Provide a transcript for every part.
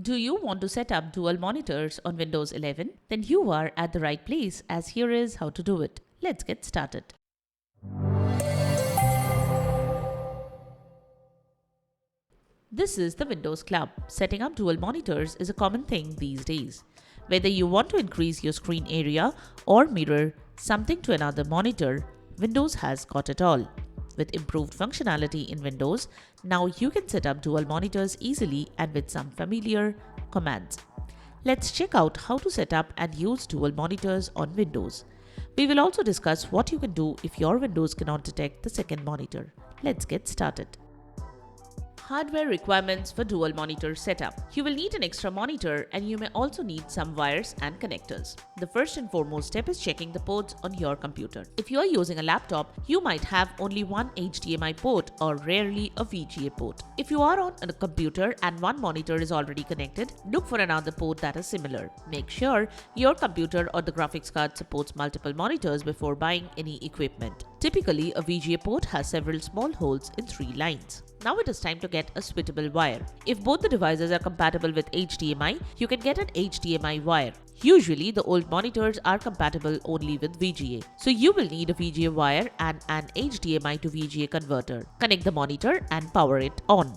Do you want to set up dual monitors on Windows 11? Then you are at the right place, as here is how to do it. Let's get started. This is the Windows Club. Setting up dual monitors is a common thing these days. Whether you want to increase your screen area or mirror something to another monitor, Windows has got it all. With improved functionality in Windows, now you can set up dual monitors easily and with some familiar commands. Let's check out how to set up and use dual monitors on Windows. We will also discuss what you can do if your Windows cannot detect the second monitor. Let's get started. Hardware requirements for dual monitor setup. You will need an extra monitor and you may also need some wires and connectors. The first and foremost step is checking the ports on your computer. If you are using a laptop, you might have only one HDMI port or rarely a VGA port. If you are on a computer and one monitor is already connected, look for another port that is similar. Make sure your computer or the graphics card supports multiple monitors before buying any equipment. Typically, a VGA port has several small holes in 3 lines. Now it is time to get a suitable wire. If both the devices are compatible with HDMI, you can get an HDMI wire. Usually, the old monitors are compatible only with VGA. So you will need a VGA wire and an HDMI to VGA converter. Connect the monitor and power it on.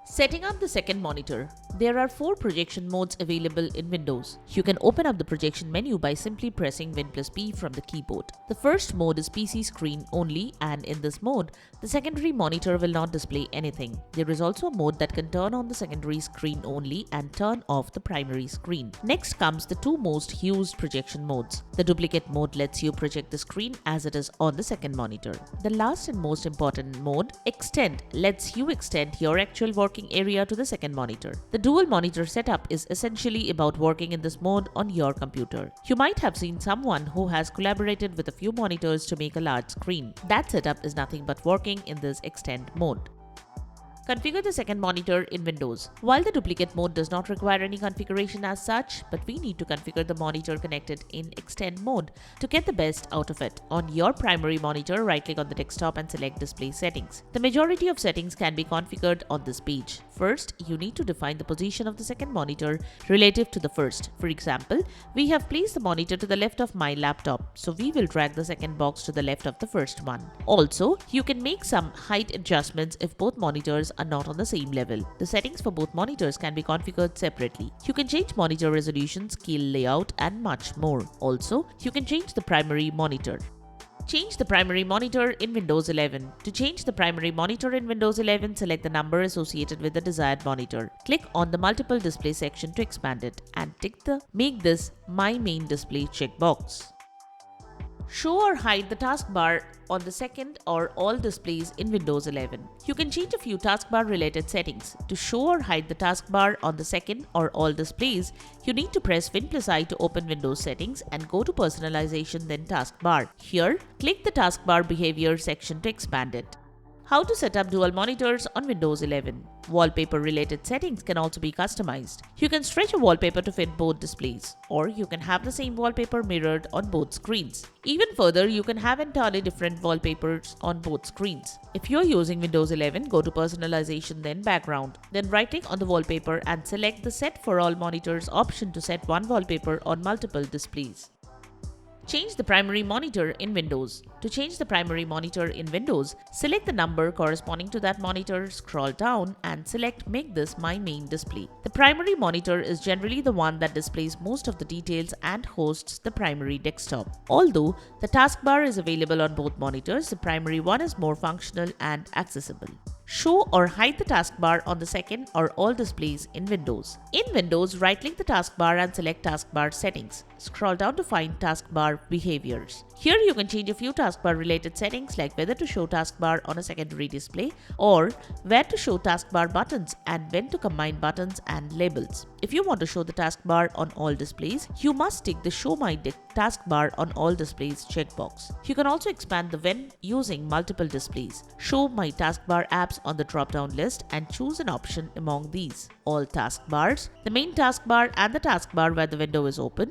Setting up the second monitor. There are 4 projection modes available in Windows. You can open up the projection menu by simply pressing Win+P from the keyboard. The first mode is PC screen only, and in this mode, the secondary monitor will not display anything. There is also a mode that can turn on the secondary screen only and turn off the primary screen. Next comes the 2 most used projection modes. The duplicate mode lets you project the screen as it is on the second monitor. The last and most important mode, Extend, lets you extend your actual working area to the second monitor. The dual monitor setup is essentially about working in this mode on your computer. You might have seen someone who has collaborated with a few monitors to make a large screen. That setup is nothing but working in this extend mode. Configure the second monitor in Windows. While the duplicate mode does not require any configuration as such, but we need to configure the monitor connected in extend mode to get the best out of it. On your primary monitor, right-click on the desktop and select Display Settings. The majority of settings can be configured on this page. First, you need to define the position of the second monitor relative to the first. For example, we have placed the monitor to the left of my laptop, so we will drag the second box to the left of the first one. Also, you can make some height adjustments if both monitors are not on the same level. The settings for both monitors can be configured separately. You can change monitor resolution, scale layout, and much more. Also, you can change the primary monitor. Change the primary monitor in Windows 11. To change the primary monitor in Windows 11, select the number associated with the desired monitor. Click on the multiple display section to expand it and tick the Make this My Main Display checkbox. Show or hide the taskbar on the second or all displays in Windows 11. You can change a few taskbar related settings. To show or hide the taskbar on the second or all displays, you need to press Win+I to open Windows settings and go to Personalization, then Taskbar. Here, click the taskbar behavior section to expand it. How to set up dual monitors on Windows 11. Wallpaper related settings can also be customized. You can stretch a wallpaper to fit both displays, or you can have the same wallpaper mirrored on both screens. Even further, you can have entirely different wallpapers on both screens. If you're using Windows 11, go to Personalization, then Background. Then right-click on the wallpaper and select the Set for All Monitors option to set one wallpaper on multiple displays. Change the primary monitor in Windows. To change the primary monitor in Windows, select the number corresponding to that monitor, scroll down and select Make this My Main Display. The primary monitor is generally the one that displays most of the details and hosts the primary desktop. Although the taskbar is available on both monitors, the primary one is more functional and accessible. Show or hide the taskbar on the second or all displays in Windows. In Windows, right-click the taskbar and select Taskbar Settings. Scroll down to find Taskbar Behaviors. Here you can change a few taskbar-related settings like whether to show taskbar on a secondary display or where to show taskbar buttons and when to combine buttons and labels. If you want to show the taskbar on all displays, you must tick the Show My Taskbar on All Displays checkbox. You can also expand the when using multiple displays. Show My Taskbar Apps on the drop-down list and choose an option among these. All taskbars, the main taskbar and the taskbar where the window is open,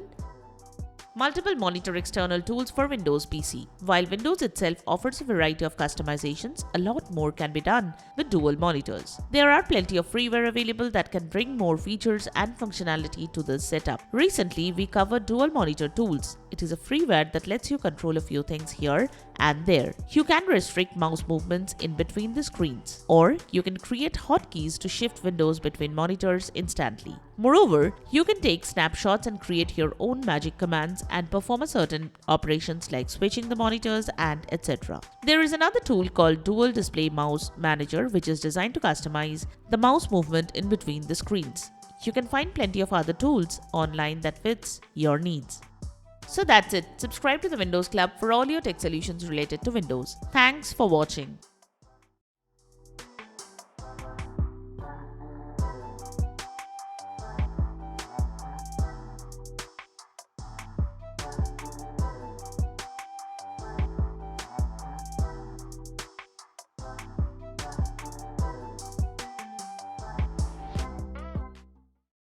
Multiple monitor external tools for Windows PC. While Windows itself offers a variety of customizations, a lot more can be done with dual monitors. There are plenty of freeware available that can bring more features and functionality to this setup. Recently, we covered dual monitor tools. It is a freeware that lets you control a few things here and there. You can restrict mouse movements in between the screens, or you can create hotkeys to shift windows between monitors instantly. Moreover, you can take snapshots and create your own magic commands and perform a certain operations like switching the monitors and etc. There is another tool called Dual Display Mouse Manager, which is designed to customize the mouse movement in between the screens. You can find plenty of other tools online that fits your needs. So that's it. Subscribe to the Windows Club for all your tech solutions related to Windows. Thanks for watching.